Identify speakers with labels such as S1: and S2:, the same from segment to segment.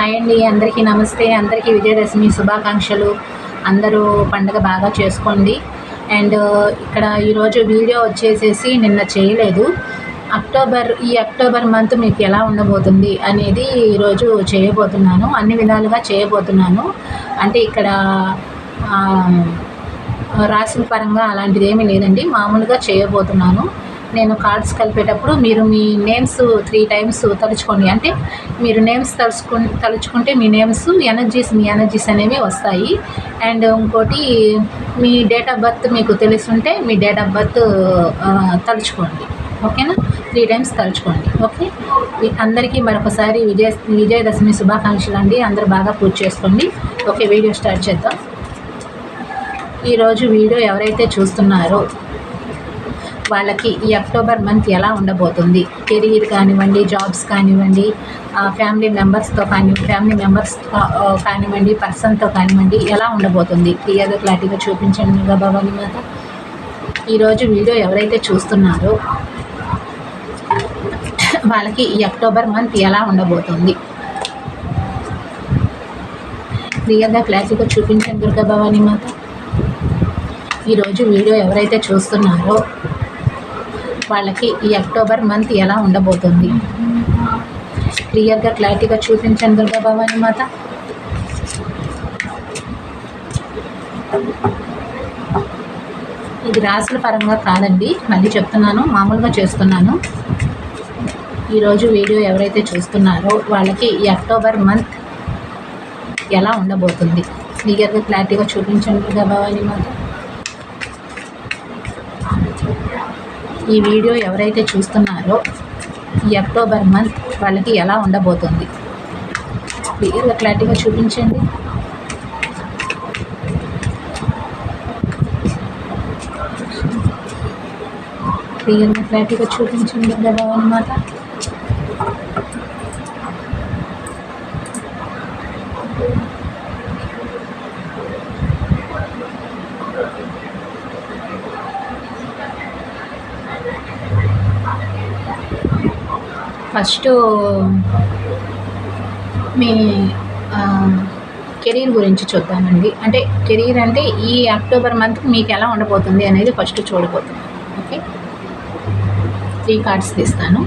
S1: Hi అండి, అందరికీ నమస్తే. అందరికీ విజయదశమి శుభాకాంక్షలు. అందరూ పండుగ బాగా చేసుకోండి. అండ్ ఇక్కడ ఈరోజు వీడియో వచ్చేసేసి నిన్న చేయలేదు. ఈ అక్టోబర్ మంత్ మీకు ఎలా ఉండబోతుంది అనేది ఈరోజు చేయబోతున్నాను. అన్ని విధాలుగా చేయబోతున్నాను. అంటే ఇక్కడ రాశుల పరంగా అలాంటిది ఏమీ లేదండి, మామూలుగా చేయబోతున్నాను. నేను కార్డ్స్ కలిపేటప్పుడు మీరు మీ నేమ్స్ 3 టైమ్స్ తలుచుకోండి. అంటే మీరు నేమ్స్ తలుచుకుంటే మీ నేమ్స్ మీ ఎనర్జీస్ అనేవి వస్తాయి. అండ్ ఇంకోటి, మీ డేట్ ఆఫ్ బర్త్ మీకు తెలుసుంటే మీ డేట్ ఆఫ్ బర్త్ తలుచుకోండి. ఓకేనా? 3 టైమ్స్ తలుచుకోండి. ఓకే, అందరికీ మరొకసారి విజయదశమి శుభాకాంక్షలు అండి. అందరూ బాగా పూజ చేసుకోండి. ఓకే, వీడియో స్టార్ట్ చేద్దాం. ఈరోజు వీడియో ఎవరైతే చూస్తున్నారో వాళ్ళకి ఈ అక్టోబర్ మంత్ ఎలా ఉండబోతుంది, కెరీర్ కానివ్వండి, జాబ్స్ కానివ్వండి, ఫ్యామిలీ మెంబర్స్తో కానివ్వండి, పర్సన్తో కానివ్వండి, ఎలా ఉండబోతుంది క్లియర్గా క్లారిటీగా చూపించండి భవాని మాత. ఈరోజు వీడియో ఎవరైతే చూస్తున్నారో వాళ్ళకి ఈ అక్టోబర్ మంత్ ఎలా ఉండబోతుంది క్లియర్గా క్లారిటీగా చూపించండి దుర్గా భవాని మాత. ఈరోజు వీడియో ఎవరైతే చూస్తున్నారో వాళ్ళకి ఈ అక్టోబర్ మంత్ ఎలా ఉండబోతుంది క్లియర్గా క్లారిటీగా చూపించండి దుర్గా భవాని మాత. ఇది రాశుల పరంగా కాదండి, మళ్ళీ చెప్తున్నాను, మామూలుగా చేస్తున్నాను. ఈరోజు వీడియో ఎవరైతే చూస్తున్నారో వాళ్ళకి ఈ అక్టోబర్ మంత్ ఎలా ఉండబోతుంది క్లియర్గా క్లారిటీగా చూపించండి దుర్గా భవాని మాత. ఈ వీడియో ఎవరైతే చూస్తున్నారో ఈ అక్టోబర్ మంత్ వాళ్ళకి ఎలా ఉండబోతుంది క్లియర్గా క్లారిటీగా చూపించండి. క్లియర్గా క్లారిటీగా చూపించండి భగవాన్. ఫస్ట్ మీ కెరీర్ గురించి చూద్దామండి. అంటే కెరీర్ అంటే ఈ అక్టోబర్ మంత్ మీకు ఎలా ఉండబోతుంది అనేది ఫస్ట్ చూడబోతున్నాను. ఓకే, 3 కార్డ్స్ తీస్తాను.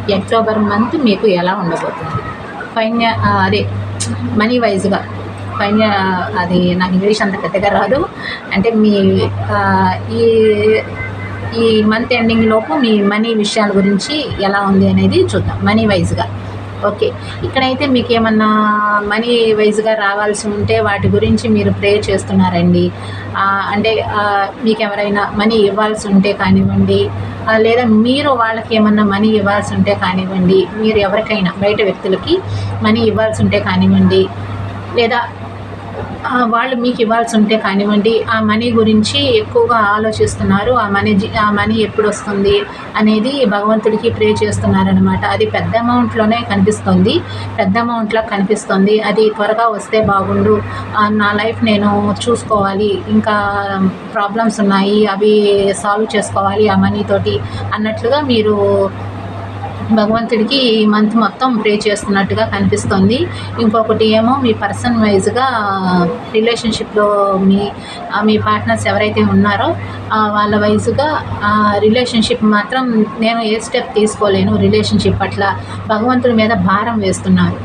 S1: ఈ అక్టోబర్ మంత్ మీకు ఎలా ఉండబోతుంది అదే మనీ వైజ్గా అది నాకు ఇంగ్లీష్ అంత పెద్దగా రాదు. అంటే మీ ఈ మంత్ ఎండింగ్ లోపు మీ మనీ విషయాల గురించి ఎలా ఉంది అనేది చూద్దాం మనీ వైజ్గా. ఓకే, ఇక్కడైతే మీకు ఏమన్నా మనీ వైజ్గా రావాల్సి ఉంటే వాటి గురించి మీరు ప్రే చేస్తున్నారండి. అంటే మీకు ఎవరైనా మనీ ఇవ్వాల్సి ఉంటే కానివ్వండి, లేదా మీరు వాళ్ళకి ఏమన్నా మనీ ఇవ్వాల్సి ఉంటే కానివ్వండి, మీరు ఎవరికైనా బయట వ్యక్తులకి మనీ ఇవ్వాల్సి ఉంటే కానివ్వండి, లేదా వాళ్ళు మీకు ఇవ్వాల్సి ఉంటే కానివ్వండి, ఆ మనీ గురించి ఎక్కువగా ఆలోచిస్తున్నారు. ఆ మనీ ఎప్పుడు వస్తుంది అనేది భగవంతుడికి ప్రే చేస్తున్నారనమాట. అది పెద్ద అమౌంట్లోనే కనిపిస్తుంది, పెద్ద అమౌంట్లా కనిపిస్తుంది. అది త్వరగా వస్తే బాగుండు, నా లైఫ్ నేను చూసుకోవాలి, ఇంకా ప్రాబ్లమ్స్ ఉన్నాయి అవి సాల్వ్ చేసుకోవాలి ఆ మనీతోటి అన్నట్లుగా మీరు భగవంతుడికి ఈ మంత్ మొత్తం ప్రే చేస్తున్నట్టుగా కనిపిస్తుంది. ఇంకొకటి ఏమో మీ పర్సన్ వైజ్గా రిలేషన్షిప్లో మీ పార్ట్నర్స్ ఎవరైతే ఉన్నారో వాళ్ళ వైజ్గా రిలేషన్షిప్ మాత్రం నేను ఏ స్టెప్ తీసుకోలేను, రిలేషన్షిప్ పట్ల భగవంతుడి మీద భారం వేస్తున్నారు.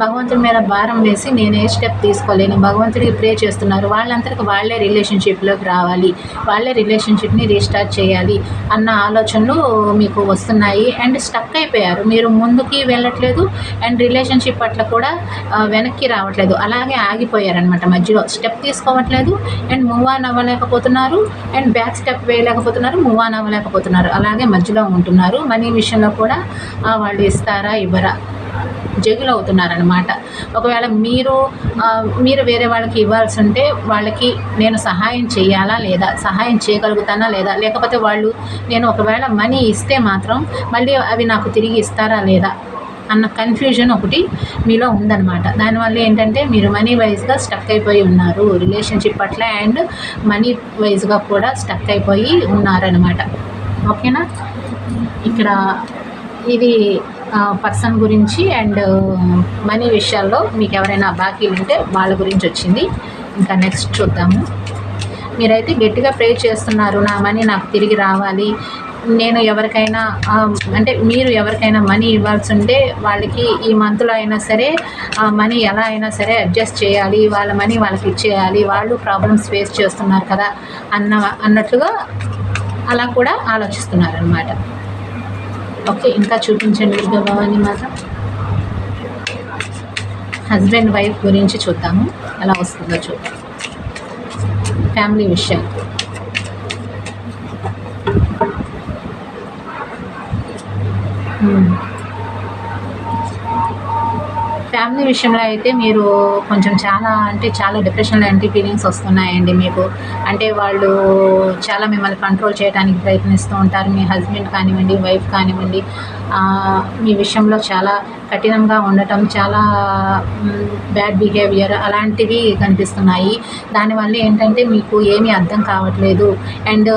S1: భగవంతుడి మీద భారం వేసి నేను ఏ స్టెప్ తీసుకోలేను, భగవంతుడికి ప్రే చేస్తున్నారు. వాళ్ళంతటికి వాళ్ళే రిలేషన్షిప్లోకి రావాలి, వాళ్ళే రిలేషన్షిప్ని రీస్టార్ట్ చేయాలి అన్న ఆలోచనలు మీకు వస్తున్నాయి. అండ్ స్టక్ అయిపోయారు, మీరు ముందుకి వెళ్ళట్లేదు అండ్ రిలేషన్షిప్ పట్ల కూడా వెనక్కి రావట్లేదు, అలాగే ఆగిపోయారనమాట. మధ్యలో స్టెప్ తీసుకోవట్లేదు అండ్ మూవ్ ఆన్ అవ్వలేకపోతున్నారు, అండ్ బ్యాక్ స్టెప్ వేయలేకపోతున్నారు, మూవ్ ఆన్ అవ్వలేకపోతున్నారు, అలాగే మధ్యలో ఉంటున్నారు. మనీ విషయంలో కూడా వాళ్ళు ఇస్తారా ఇవ్వరా జగులు అవుతున్నారనమాట. ఒకవేళ మీరు వేరే వాళ్ళకి ఇవ్వాల్సి ఉంటే వాళ్ళకి నేను సహాయం చేయాలా లేదా, సహాయం చేయగలుగుతానా లేదా, లేకపోతే వాళ్ళు నేను ఒకవేళ మనీ ఇస్తే మాత్రం మళ్ళీ అవి నాకు తిరిగి ఇస్తారా లేదా అన్న కన్ఫ్యూజన్ ఒకటి మీలో ఉందన్నమాట. దానివల్ల ఏంటంటే మీరు మనీ వైజ్గా స్టక్ అయిపోయి ఉన్నారు రిలేషన్షిప్ పట్ల, అండ్ మనీ వైజ్గా కూడా స్టక్ అయిపోయి ఉన్నారనమాట. ఓకేనా? ఇక్కడ ఇది పర్సన్ గురించి అండ్ మనీ విషయాల్లో మీకు ఎవరైనా బాకీలు ఉంటే వాళ్ళ గురించి వచ్చింది. ఇంకా నెక్స్ట్ చూద్దాము. మీరైతే గట్టిగా ప్రే చేస్తున్నారు, నా మనీ నాకు తిరిగి రావాలి. నేను ఎవరికైనా అంటే మీరు ఎవరికైనా మనీ ఇవ్వాల్సి ఉంటే వాళ్ళకి ఈ మంత్లో అయినా సరే మనీ ఎలా అయినా సరే అడ్జస్ట్ చేయాలి, వాళ్ళ మనీ వాళ్ళకి ఇచ్చేయాలి, వాళ్ళు ప్రాబ్లమ్స్ ఫేస్ చేస్తున్నారు కదా అన్నట్లుగా అలా కూడా ఆలోచిస్తున్నారనమాట. ఓకే, ఇంకా చూపించండి దుర్గా భవాని మాత. హస్బెండ్ వైఫ్ గురించి చూద్దాము, ఎలా వస్తుందో చూద్దాం. ఫ్యామిలీ విషయం, ఫ్యామిలీ విషయంలో అయితే మీరు కొంచెం చాలా డిప్రెషన్ లాంటి ఫీలింగ్స్ వస్తున్నాయండి మీకు. అంటే వాళ్ళు చాలా మిమ్మల్ని కంట్రోల్ చేయడానికి ప్రయత్నిస్తూ ఉంటారు. మీ హస్బెండ్ కానివ్వండి, వైఫ్ కానివ్వండి, మీ విషయంలో చాలా కఠినంగా ఉండటం, చాలా బ్యాడ్ బిహేవియర్ అలాంటివి కనిపిస్తున్నాయి. దానివల్ల ఏంటంటే మీకు ఏమీ అర్థం కావట్లేదు. అండ్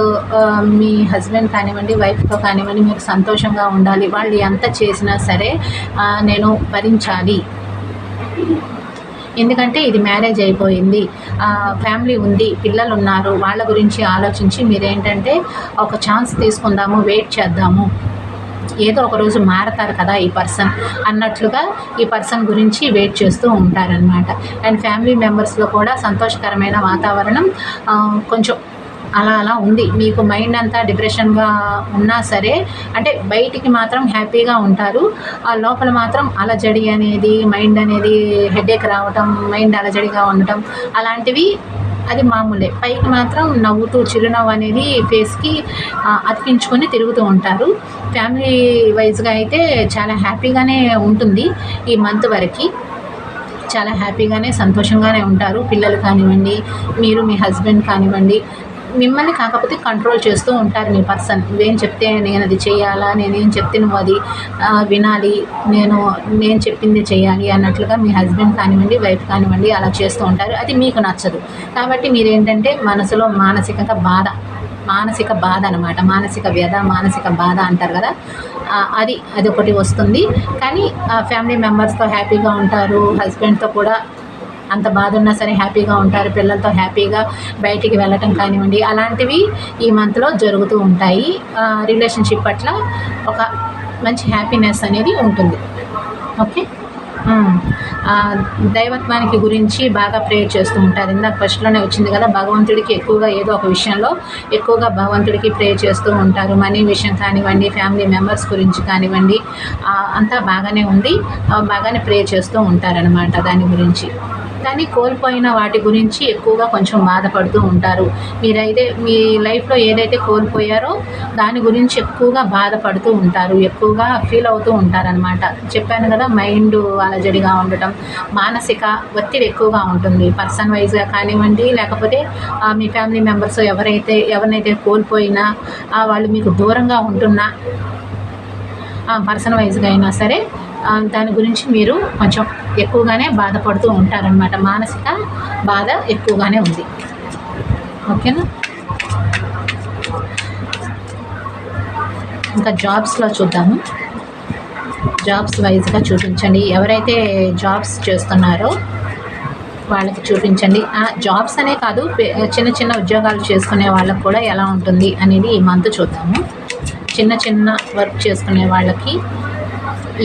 S1: మీ హస్బెండ్ కానివ్వండి, వైఫ్తో కానివ్వండి మీరు సంతోషంగా ఉండాలి. వాళ్ళు ఎంత చేసినా సరే నేను భరించాలి, ఎందుకంటే ఇది మ్యారేజ్ అయిపోయింది, ఫ్యామిలీ ఉంది, పిల్లలు ఉన్నారు, వాళ్ళ గురించి ఆలోచించి మీరేంటంటే ఒక ఛాన్స్ తీసుకుందాము, వెయిట్ చేద్దాము, ఏదో ఒక రోజు మారతారు కదా ఈ పర్సన్ అన్నట్లుగా ఈ పర్సన్ గురించి వెయిట్ చేస్తూ ఉంటారనమాట. అండ్ ఫ్యామిలీ మెంబర్స్లో కూడా సంతోషకరమైన వాతావరణం కొంచెం అలా ఉంది. మీకు మైండ్ అంతా డిప్రెషన్గా ఉన్నా సరే అంటే బయటికి మాత్రం హ్యాపీగా ఉంటారు, ఆ లోపల మాత్రం అలజడి అనేది, మైండ్ అనేది హెడేక్ రావటం, మైండ్ అలజడిగా ఉండటం అలాంటివి అది మామూలే. పైకి మాత్రం నవ్వుతూ చిరునవ్వు అనేది ఫేస్కి అతికించుకొని తిరుగుతూ ఉంటారు. ఫ్యామిలీ వైజ్గా అయితే చాలా హ్యాపీగానే ఉంటుంది ఈ మంత్ వరకు. చాలా హ్యాపీగానే సంతోషంగానే ఉంటారు. పిల్లలు కానివ్వండి, మీరు మీ హస్బెండ్ కానివ్వండి, మిమ్మల్ని కాకపోతే కంట్రోల్ చేస్తూ ఉంటారు మీ పర్సన్. నువ్వేం చెప్తే నేను అది చేయాలా, నేనేం చెప్తే నువ్వు అది వినాలి, నేను చెప్పింది చేయాలి అన్నట్లుగా మీ హస్బెండ్ కానివ్వండి, వైఫ్ కానివ్వండి అలా చేస్తూ ఉంటారు. అది మీకు నచ్చదు కాబట్టి మీరేంటంటే మనసులో మానసిక బాధ అనమాట, మానసిక వ్యధ, మానసిక బాధ అంటారు కదా, అది ఒకటి వస్తుంది. కానీ ఫ్యామిలీ మెంబర్స్తో హ్యాపీగా ఉంటారు, హస్బెండ్తో కూడా అంత బాధ ఉన్నా సరే హ్యాపీగా ఉంటారు, పిల్లలతో హ్యాపీగా బయటికి వెళ్ళటం కానివ్వండి అలాంటివి ఈ మంత్లో జరుగుతూ ఉంటాయి. రిలేషన్షిప్ పట్ల ఒక మంచి హ్యాపీనెస్ అనేది ఉంటుంది. ఓకే, దైవత్వానికి గురించి బాగా ప్రేయర్ చేస్తూ ఉంటారు. ఇందాక ఫస్ట్లోనే వచ్చింది కదా, భగవంతుడికి ఎక్కువగా ఏదో ఒక విషయంలో ఎక్కువగా భగవంతుడికి ప్రేయర్ చేస్తూ ఉంటారు. మనీ విషయం కానివ్వండి, ఫ్యామిలీ మెంబర్స్ గురించి కానివ్వండి, అంతా బాగానే ఉంది, బాగానే ప్రేయర్ చేస్తూ ఉంటారనమాట దాని గురించి. కానీ కోల్పోయిన వాటి గురించి ఎక్కువగా కొంచెం బాధపడుతూ ఉంటారు. మీరైతే మీ లైఫ్లో ఏదైతే కోల్పోయారో దాని గురించి ఎక్కువగా బాధపడుతూ ఉంటారు, ఎక్కువగా ఫీల్ అవుతూ ఉంటారనమాట. చెప్పాను కదా, మైండ్ అలజడిగా ఉండటం, మానసిక ఒత్తిడి ఎక్కువగా ఉంటుంది. పర్సన్ వైజ్గా కానివ్వండి, లేకపోతే మీ ఫ్యామిలీ మెంబర్స్ ఎవరినైతే కోల్పోయినా, వాళ్ళు మీకు దూరంగా ఉంటున్నా, పర్సన్ వైజ్గా అయినా సరే దాని గురించి మీరు కొంచెం ఎక్కువగానే బాధపడుతూ ఉంటారనమాట. మానసిక బాధ ఎక్కువగానే ఉంది. ఓకేనా. ఇంకా జాబ్స్లో చూద్దాము. జాబ్స్ వైజ్గా చూపించండి. ఎవరైతే జాబ్స్ చేస్తున్నారో వాళ్ళకి చూపించండి. జాబ్స్ అనే కాదు, చిన్న చిన్న ఉద్యోగాలు చేసుకునే వాళ్ళకి కూడా ఎలా ఉంటుంది అనేది ఈ మంత్ చూద్దాము. చిన్న వర్క్ చేసుకునే వాళ్ళకి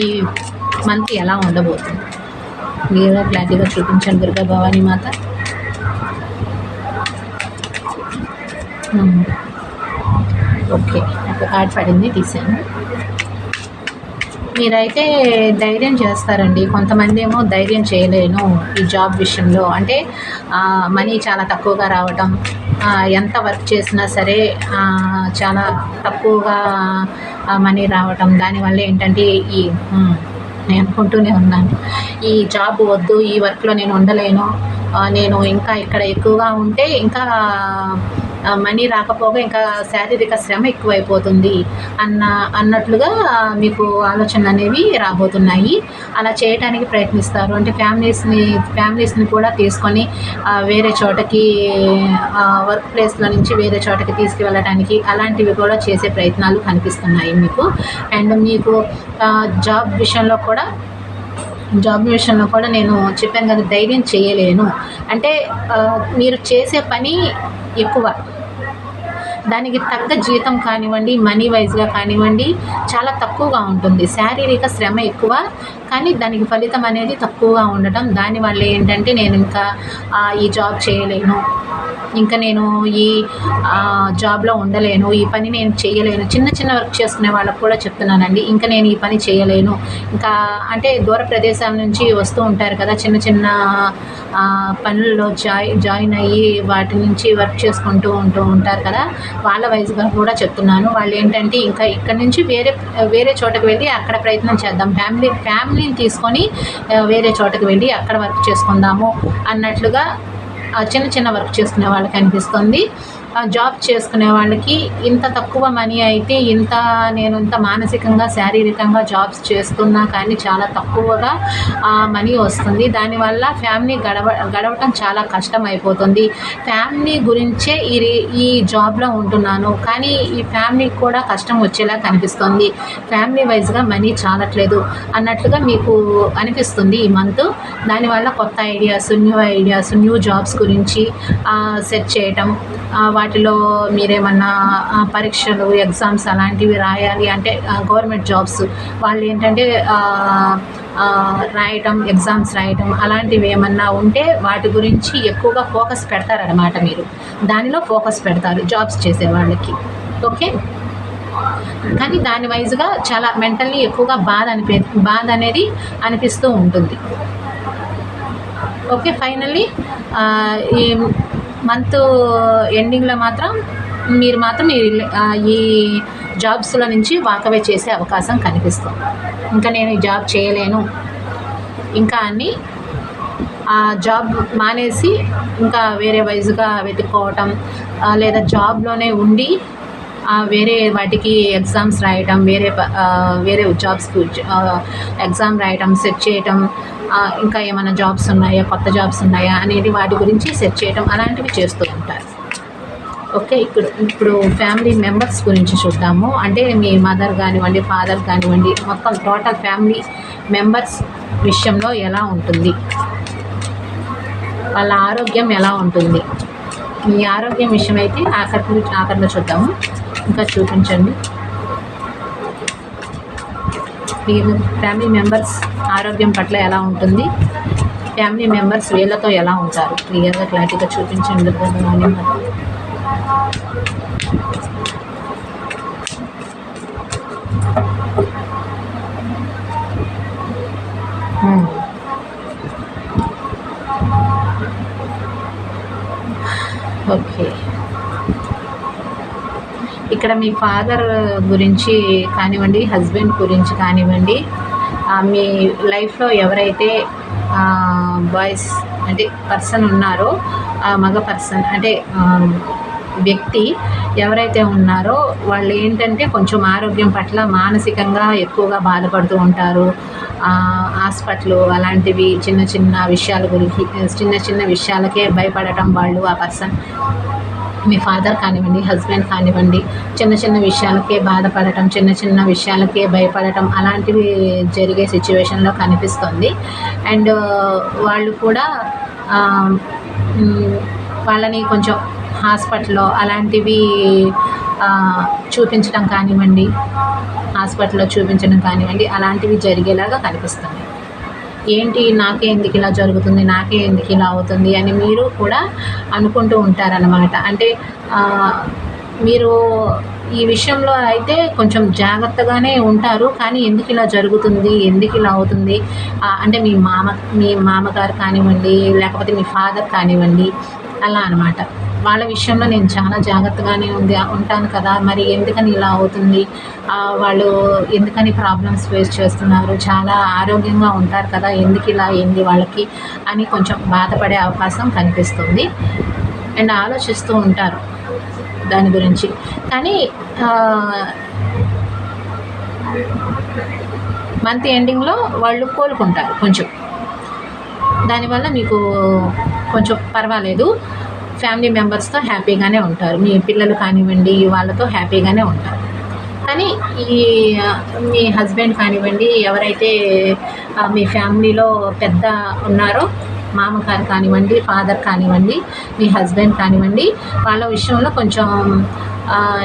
S1: ఈ మంత్ ఎలా ఉండబోతుంది మీరు క్లారిటీగా చూపించండి దుర్గా భవానీ మాత. ఓకే, ఒక కార్డ్ పడింది, తీసాను. మీరైతే ధైర్యం చేస్తారండి. కొంతమంది ఏమో ధైర్యం చేయలేను ఈ జాబ్ విషయంలో, అంటే మనీ చాలా తక్కువగా రావటం, ఎంత వర్క్ చేసినా సరే చాలా తక్కువగా మనీ రావటం, దానివల్ల ఏంటంటే నేను అనుకుంటూనే ఉన్నాను, ఈ జాబ్ వద్దు, ఈ వర్క్లో నేను ఉండలేను, నేను ఇంకా ఇక్కడ ఎక్కువగా ఉంటే ఇంకా మనీ రాకపోగా ఇంకా శారీరక శ్రమ ఎక్కువైపోతుంది అన్నట్లుగా మీకు ఆలోచనలు అనేవి రాబోతున్నాయి. అలా చేయడానికి ప్రయత్నిస్తారు. అంటే ఫ్యామిలీస్ని కూడా తీసుకొని వేరే చోటకి వర్క్ ప్లేస్లో నుంచి వేరే చోటకి తీసుకువెళ్ళడానికి అలాంటివి కూడా చేసే ప్రయత్నాలు కనిపిస్తున్నాయి మీకు. అండ్ మీకు జాబ్ విషయంలో కూడా నేను చెప్పాను కదా, ధైర్యం చేయలేను. అంటే మీరు చేసే పని ఎక్కువ, దానికి తగ్గ జీతం కానివ్వండి, మనీ వైజ్గా కానివ్వండి చాలా తక్కువగా ఉంటుంది. శారీరక శ్రమ ఎక్కువ, కానీ దానికి ఫలితం అనేది తక్కువగా ఉండటం, దానివల్ల ఏంటంటే నేను ఇంకా ఈ జాబ్ చేయలేను, ఇంకా నేను ఈ జాబ్లో ఉండలేను, ఈ పని నేను చేయలేను. చిన్న వర్క్ చేసుకునే వాళ్ళకు కూడా చెప్తున్నానండి, ఇంకా నేను ఈ పని చేయలేను. ఇంకా అంటే దూర ప్రదేశాల నుంచి వస్తూ ఉంటారు కదా, చిన్న పనుల్లో జాయిన్ అయ్యి వాటి నుంచి వర్క్ చేసుకుంటూ ఉంటారు కదా, వాళ్ళ వైజ్గా కూడా చెప్తున్నాను. వాళ్ళు ఏంటంటే ఇంకా ఇక్కడ నుంచి వేరే చోటకి వెళ్ళి అక్కడ ప్రయత్నం చేద్దాం, ఫ్యామిలీని తీసుకొని వేరే చోటకి వెళ్ళి అక్కడ వర్క్ చేసుకుందాము అన్నట్లుగా చిన్న వర్క్ చేసుకునే వాళ్ళకి అనిపిస్తుంది. జాబ్ చేసుకునే వాళ్ళకి ఇంత తక్కువ మనీ అయితే నేను ఇంత మానసికంగా శారీరకంగా జాబ్స్ చేస్తున్నా కానీ చాలా తక్కువగా మనీ వస్తుంది. దానివల్ల ఫ్యామిలీ గడవటం చాలా కష్టం అయిపోతుంది. ఫ్యామిలీ గురించే ఈ జాబ్లో ఉంటున్నాను, కానీ ఈ ఫ్యామిలీకి కూడా కష్టం వచ్చేలా కనిపిస్తుంది. ఫ్యామిలీ వైజ్గా మనీ చాలట్లేదు అన్నట్లుగా మీకు అనిపిస్తుంది ఈ మంత్. దానివల్ల కొత్త ఐడియాస్, న్యూ జాబ్స్ గురించి సెర్చ్ చేయటం, వాటిలో మీరేమన్నా పరీక్షలు, ఎగ్జామ్స్ అలాంటివి రాయాలి అంటే గవర్నమెంట్ జాబ్స్ వాళ్ళు ఏంటంటే ఎగ్జామ్స్ రాయటం అలాంటివి ఏమన్నా ఉంటే వాటి గురించి ఎక్కువగా ఫోకస్ పెడతారనమాట. మీరు దానిలో ఫోకస్ పెడతారు జాబ్స్ చేసే వాళ్ళకి. ఓకే, కానీ దాని వైజ్గా చాలా మెంటల్లీ ఎక్కువగా బాధ అనేది అనిపిస్తూ ఉంటుంది. ఓకే, ఫైనల్లీ ఈ మంత్ ఎండింగ్లో మీరు ఈ జాబ్స్లో నుంచి వాకవే చేసే అవకాశం కనిపిస్తుంది. ఇంకా నేను ఈ జాబ్ చేయలేను ఇంకా అని జాబ్ మానేసి ఇంకా వేరే వైజ్గా వెతుక్కోవటం, లేదా జాబ్లోనే ఉండి వేరే వాటికి ఎగ్జామ్స్ రాయటం, వేరే జాబ్స్కి ఎగ్జామ్ రాయటం, సెర్చ్ చేయటం, ఇంకా ఏమైనా జాబ్స్ ఉన్నాయా, కొత్త జాబ్స్ ఉన్నాయా అనేది వాటి గురించి సెర్చ్ చేయటం అలాంటివి చేస్తూ ఉంటారు. ఓకే, ఇప్పుడు ఫ్యామిలీ మెంబర్స్ గురించి చూద్దాము. అంటే మీ మదర్ కానివ్వండి, ఫాదర్ కానివ్వండి, మొత్తం టోటల్ ఫ్యామిలీ మెంబర్స్ విషయంలో ఎలా ఉంటుంది, వాళ్ళ ఆరోగ్యం ఎలా ఉంటుంది. మీ ఆరోగ్యం విషయం అయితే ఆఖరిలో చూద్దాము. ఇంకా చూపించండి మీ ఫ్యామిలీ మెంబర్స్ ఆరోగ్యం పట్ల ఎలా ఉంటుంది, ఫ్యామిలీ మెంబర్స్ వీళ్ళతో ఎలా ఉంటారు, క్లియర్గా క్లారిటీగా చూపించండి. ఓకే, ఇక్కడ మీ ఫాదర్ గురించి కానివ్వండి, హస్బెండ్ గురించి కానివ్వండి, మీ లైఫ్లో ఎవరైతే బాయ్స్ అంటే పర్సన్ ఉన్నారో, మగ పర్సన్ అంటే వ్యక్తి ఎవరైతే ఉన్నారో వాళ్ళు ఏంటంటే కొంచెం ఆరోగ్యం పట్ల మానసికంగా ఎక్కువగా బాధపడుతూ ఉంటారు. హాస్పిటల్ అలాంటివి చిన్న విషయాల గురించి చిన్న విషయాలకే భయపడటం వాళ్ళు, ఆ పర్సన్ మీ ఫాదర్ కానివ్వండి, హస్బెండ్ కానివ్వండి, చిన్న విషయాలకే బాధపడటం, చిన్న విషయాలకే భయపడటం అలాంటివి జరిగే సిచ్యువేషన్లో కనిపిస్తుంది. అండ్ వాళ్ళు కూడా వాళ్ళని కొంచెం హాస్పిటల్లో అలాంటివి చూపించడం కానివ్వండి, అలాంటివి జరిగేలాగా కనిపిస్తుంది. ఏంటి నాకే ఎందుకు ఇలా జరుగుతుంది, నాకే ఎందుకు ఇలా అవుతుంది అని మీరు కూడా అనుకుంటూ ఉంటారన్నమాట. అంటే మీరు ఈ విషయంలో అయితే కొంచెం జాగ్రత్తగానే ఉంటారు, కానీ ఎందుకు ఇలా జరుగుతుంది, ఎందుకు ఇలా అవుతుంది అంటే మీ మామగారు కానివ్వండి, లేకపోతే మీ ఫాదర్ కానివ్వండి, అలా అనమాట. వాళ్ళ విషయంలో నేను చాలా జాగ్రత్తగానే ఉంటాను కదా, మరి ఎందుకని ఇలా అవుతుంది, వాళ్ళు ఎందుకని ప్రాబ్లమ్స్ ఫేస్ చేస్తున్నారు, చాలా ఆరోగ్యంగా ఉంటారు కదా, ఎందుకు ఇలా అయింది వాళ్ళకి అని కొంచెం బాధపడే అవకాశం కనిపిస్తుంది. అండ్ ఆలోచిస్తూ ఉంటారు దాని గురించి. కానీ మంత్ ఎండింగ్లో వాళ్ళు కోలుకుంటారు కొంచెం. దానివల్ల మీకు కొంచెం పర్వాలేదు, ఫ్యామిలీ మెంబర్స్తో హ్యాపీగానే ఉంటారు. మీ పిల్లలు కానివ్వండి వాళ్ళతో హ్యాపీగానే ఉంటారు. కానీ మీ హస్బెండ్ కానివ్వండి, ఎవరైతే మీ ఫ్యామిలీలో పెద్ద ఉన్నారో, మామగారు కానివ్వండి, ఫాదర్ కానివ్వండి, మీ హస్బెండ్ కానివ్వండి, వాళ్ళ విషయంలో కొంచెం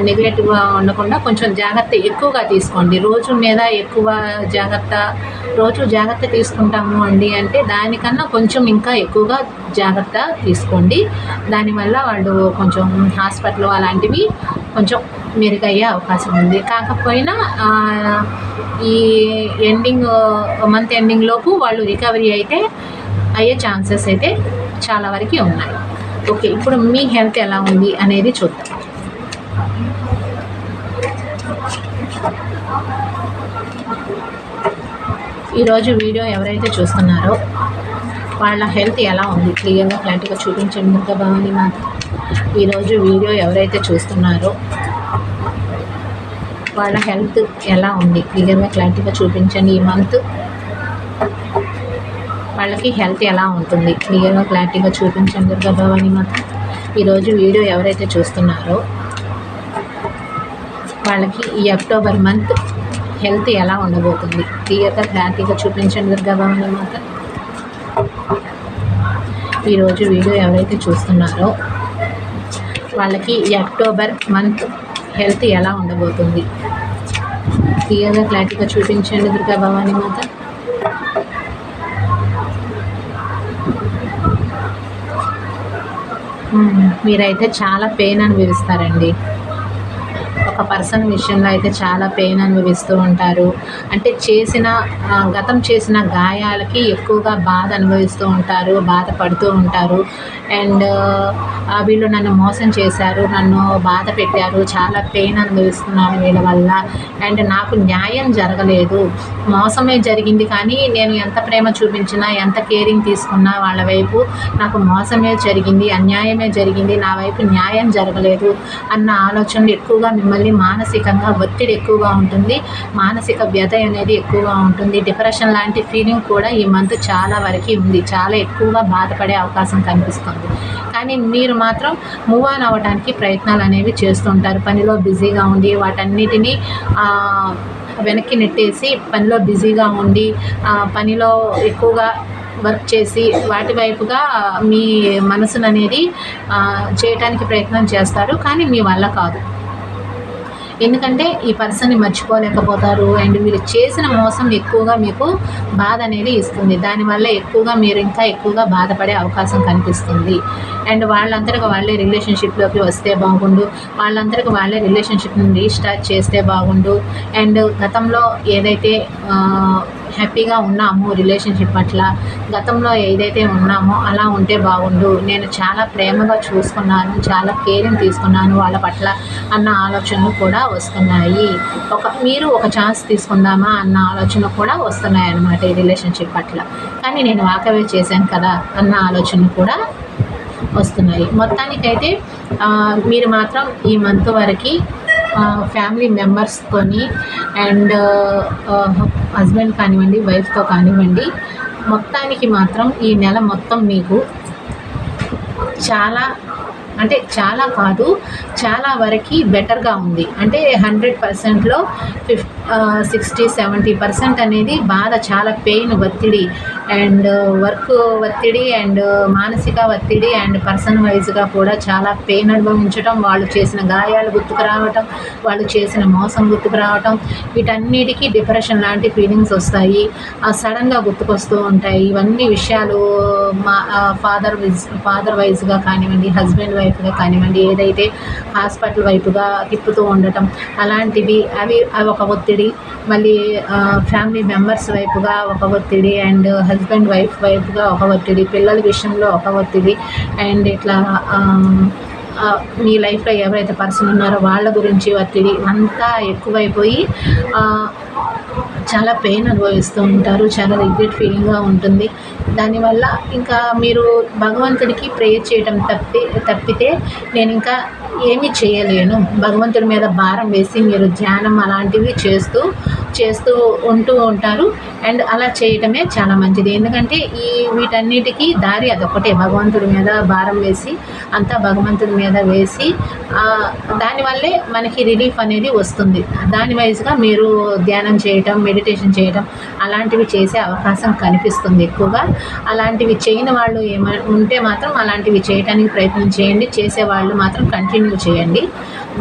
S1: నెగ్లెక్ట్గా ఉండకుండా కొంచెం జాగ్రత్త ఎక్కువగా తీసుకోండి. రోజు మీద ఎక్కువ రోజు జాగ్రత్త తీసుకుంటాము అండి అంటే దానికన్నా కొంచెం ఇంకా ఎక్కువగా జాగ్రత్త తీసుకోండి. దానివల్ల వాళ్ళు కొంచెం హాస్పిటల్ అలాంటివి కొంచెం మెరుగయ్యే అవకాశం ఉంది. కాకపోయినా ఈ మంత్ ఎండింగ్ లోపు వాళ్ళు రికవరీ అయితే అయ్యే ఛాన్సెస్ అయితే చాలా వరకు ఉన్నాయి. ఓకే, ఇప్పుడు మీ హెల్త్ ఎలా ఉంది అనేది చూద్దాం. ఈరోజు వీడియో ఎవరైతే చూస్తున్నారో వాళ్ళ హెల్త్ ఎలా ఉంది క్లియర్గా క్లారిటీగా చూపించండి దుర్గా భవాని మాత. ఈరోజు వీడియో ఎవరైతే చూస్తున్నారో వాళ్ళ హెల్త్ ఎలా ఉంది క్లియర్గా క్లారిటీగా చూపించండి. ఈ మంత్ వాళ్ళకి హెల్త్ ఎలా ఉంటుంది క్లియర్గా క్లారిటీగా చూపించండి దుర్గా భవాని మాత. ఈరోజు వీడియో ఎవరైతే చూస్తున్నారో వాళ్ళకి ఈ అక్టోబర్ మంత్ హెల్త్ ఎలా ఉండబోతుంది క్లియర్గా క్లారిటీగా చూపించండి దుర్గా భవాని మాత. ఈరోజు వీడియో ఎవరైతే చూస్తున్నారో వాళ్ళకి ఈ అక్టోబర్ మంత్ హెల్త్ ఎలా ఉండబోతుంది క్లియర్గా క్లారిటీగా చూపించండి దుర్గా భవాని మాత. మీరైతే చాలా పెయిన్ అనుభవిస్తారండి. ఒక పర్సన్ విషయంలో అయితే చాలా పెయిన్ అనుభవిస్తూ ఉంటారు. అంటే గతం చేసిన గాయాలకి ఎక్కువగా బాధ అనుభవిస్తూ ఉంటారు, బాధపడుతూ ఉంటారు. అండ్ వీళ్ళు నన్ను మోసం చేశారు, నన్ను బాధ పెట్టారు, చాలా పెయిన్ అనుభవిస్తున్నాను వీళ్ళ వల్ల. అండ్ నాకు న్యాయం జరగలేదు, మోసమే జరిగింది. కానీ నేను ఎంత ప్రేమ చూపించినా, ఎంత కేరింగ్ తీసుకున్నా వాళ్ళ వైపు నాకు మోసమే జరిగింది, అన్యాయమే జరిగింది, నా వైపు న్యాయం జరగలేదు అన్న ఆలోచనలు ఎక్కువగా మిమ్మల్ని మానసికంగా ఒత్తిడి ఎక్కువగా ఉంటుంది, మానసిక వ్యధ అనేది ఎక్కువగా ఉంటుంది. డిప్రెషన్ లాంటి ఫీలింగ్ కూడా ఈ మంత్ చాలా వరకు ఉంది, చాలా ఎక్కువగా బాధపడే అవకాశం కనిపిస్తుంది. కానీ మీరు మాత్రం మూవ్ ఆన్ అవ్వడానికి ప్రయత్నాలు అనేవి చేస్తుంటారు. పనిలో బిజీగా ఉండి వాటన్నిటినీ వెనక్కి నెట్టేసి పనిలో బిజీగా ఉండి పనిలో ఎక్కువగా వర్క్ చేసి వాటి వైపుగా మీ మనసును అనేది చేయటానికి ప్రయత్నం చేస్తారు. కానీ మీ వల్ల కాదు. ఎందుకంటే ఈ పర్సన్ని మర్చిపోలేకపోతారు. అండ్ వీళ్ళు చేసిన మోసం ఎక్కువగా మీకు బాధ అనేది ఇస్తుంది. దానివల్ల ఎక్కువగా మీరు ఇంకా ఎక్కువగా బాధపడే అవకాశం కనిపిస్తుంది. అండ్ వాళ్ళంతటికి వాళ్ళే రిలేషన్షిప్లోకి వస్తే బాగుండు, వాళ్ళంతటికి వాళ్ళే రిలేషన్షిప్ని రీస్టార్ట్ చేస్తే బాగుండు. అండ్ గతంలో ఏదైతే హ్యాపీగా ఉన్నాము రిలేషన్షిప్ పట్ల, గతంలో ఏదైతే ఉన్నామో అలా ఉంటే బాగుండు, నేను చాలా ప్రేమగా చూసుకున్నాను, చాలా కేరింగ్ తీసుకున్నాను వాళ్ళ పట్ల అన్న ఆలోచనలు కూడా వస్తున్నాయి. మీరు ఒక ఛాన్స్ తీసుకుందామా అన్న ఆలోచన కూడా వస్తున్నాయి అన్నమాట ఈ రిలేషన్షిప్ పట్ల. కానీ నేను వాకవే చేశాను కదా అన్న ఆలోచనలు కూడా వస్తున్నాయి. మొత్తానికైతే మీరు మాత్రం ఈ మంత్ వరకు ఫ్యామిలీ మెంబర్స్తోని అండ్ హస్బెండ్ కానివ్వండి, వైఫ్తో కానివ్వండి, మొత్తానికి మాత్రం ఈ నెల మొత్తం మీకు చాలా కాదు, చాలా వరకు బెటర్గా ఉంది. అంటే 100%లో 60-70% అనేది బాధ, చాలా పెయిన్, ఒత్తిడి అండ్ వర్క్ ఒత్తిడి అండ్ మానసిక ఒత్తిడి అండ్ పర్సన్ వైజ్గా కూడా చాలా పెయిన్ అనుభవించడం, వాళ్ళు చేసిన గాయాలు గుర్తుకు రావటం, వాళ్ళు చేసిన మోసం గుర్తుకు రావటం, వీటన్నిటికీ డిప్రెషన్ లాంటి ఫీలింగ్స్ వస్తాయి, సడన్గా గుర్తుకొస్తూ ఉంటాయి. ఇవన్నీ విషయాలు మా ఫాదర్ వైజ్గా కానివ్వండి, హస్బెండ్ వైపుగా కానివ్వండి, ఏదైతే హాస్పిటల్ వైపుగా తిప్పుతూ ఉండటం అలాంటివి అవి ఒక ఒత్తిడి. మళ్ళీ ఫ్యామిలీ మెంబర్స్ వైపుగా ఒక ఒత్తిడి అండ్ హస్బెండ్ వైఫ్ వైపుగా ఒక ఒత్తిడి, పిల్లల విషయంలో ఒక ఒత్తిడి అండ్ ఇట్లా మీ లైఫ్లో ఎవరైతే పర్సన్ ఉన్నారో వాళ్ళ గురించి ఒత్తిడి అంతా ఎక్కువైపోయి చాలా పెయిన్ అనుభవిస్తూ ఉంటారు. చాలా రిగ్రెట్ ఫీలింగ్గా ఉంటుంది. దానివల్ల ఇంకా మీరు భగవంతుడికి ప్రేయర్ చేయడం తప్పితే నేను ఇంకా ఏమీ చేయలేను. భగవంతుడి మీద భారం వేసి మీరు ధ్యానం అలాంటివి చేస్తూ ఉంటూ ఉంటారు. అండ్ అలా చేయటమే చాలా మంచిది. ఎందుకంటే వీటన్నిటికీ దారి అదొక్కటే, భగవంతుడి మీద భారం వేసి అంతా భగవంతుడి మీద వేసి దానివల్లే మనకి రిలీఫ్ అనేది వస్తుంది. దాని వైజ్గా మీరు ధ్యానం చేయటం, మెడిటేషన్ చేయటం అలాంటివి చేసే అవకాశం కనిపిస్తుంది ఎక్కువగా. అలాంటివి చేయని వాళ్ళు ఉంటే మాత్రం అలాంటివి చేయడానికి ప్రయత్నం చేయండి. చేసేవాళ్ళు మాత్రం కంటిన్యూ చేయండి.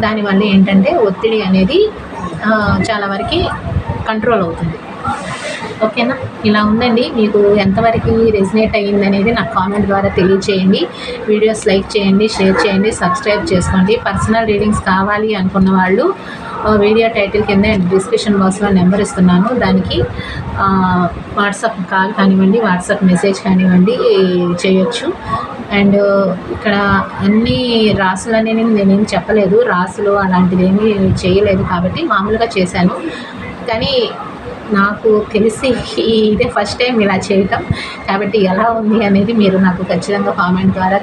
S1: దానివల్ల ఏంటంటే ఒత్తిడి అనేది చాలా వరకు కంట్రోల్ అవుతుంది. ఓకేనా? ఇలా ఉందండి. మీకు ఎంతవరకు రెజినేట్ అయ్యింది అనేది నాకు కామెంట్ ద్వారా తెలియచేయండి. వీడియోస్ లైక్ చేయండి, షేర్ చేయండి, సబ్స్క్రైబ్ చేసుకోండి. పర్సనల్ రీడింగ్స్ కావాలి అనుకున్న వాళ్ళు వీడియో టైటిల్ కింద డిస్క్రిప్షన్ బాక్స్లో నెంబర్ ఇస్తున్నాను. దానికి వాట్సాప్ కాల్ కానివ్వండి, వాట్సాప్ మెసేజ్ కానివ్వండి చేయొచ్చు. అండ్ ఇక్కడ అన్ని రాసులు అనేది నేనేం చెప్పలేదు, రాసులు అలాంటిది ఏమీ చేయలేదు కాబట్టి మామూలుగా చేశాను. కానీ నాకు తెలిసి ఇదే ఫస్ట్ టైం ఇలా చేయటం కాబట్టి ఎలా ఉంది అనేది మీరు నాకు ఖచ్చితంగా కామెంట్ ద్వారా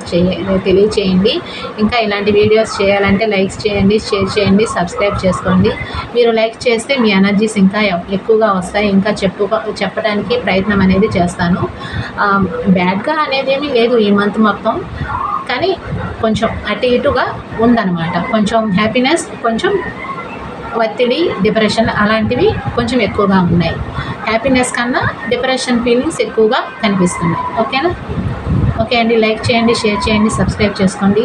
S1: తెలియచేయండి. ఇంకా ఇలాంటి వీడియోస్ చేయాలంటే లైక్స్ చేయండి, షేర్ చేయండి, సబ్స్క్రైబ్ చేసుకోండి. మీరు లైక్ చేస్తే మీ ఎనర్జీస్ ఇంకా ఎక్కువగా వస్తాయి. ఇంకా చెప్పడానికి ప్రయత్నం అనేది చేస్తాను. బ్యాడ్గా అనేది ఏమీ లేదు ఈ మంత్ మొత్తం, కానీ కొంచెం అటు ఇటుగా ఉందన్నమాట. కొంచెం హ్యాపీనెస్, కొంచెం ఒత్తిడి, డిప్రెషన్ అలాంటివి కొంచెం ఎక్కువగా ఉన్నాయి. హ్యాపీనెస్ కన్నా డిప్రెషన్ ఫీలింగ్స్ ఎక్కువగా కనిపిస్తున్నాయి. ఓకేనా? ఓకే అండి. లైక్ చేయండి, షేర్ చేయండి, సబ్స్క్రైబ్ చేసుకోండి.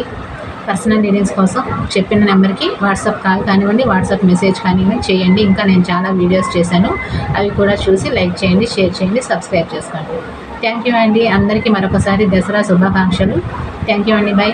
S1: పర్సనల్ డీటెయిల్స్ కోసం చెప్పిన నెంబర్కి వాట్సాప్ కాల్ కానివ్వండి, వాట్సాప్ మెసేజ్ కానివ్వండి చేయండి. ఇంకా నేను చాలా వీడియోస్ చేశాను, అవి కూడా చూసి లైక్ చేయండి, షేర్ చేయండి, సబ్స్క్రైబ్ చేసుకోండి. థ్యాంక్ యూ అండి. అందరికీ మరొకసారి దసరా శుభాకాంక్షలు. థ్యాంక్ యూ అండి. బై.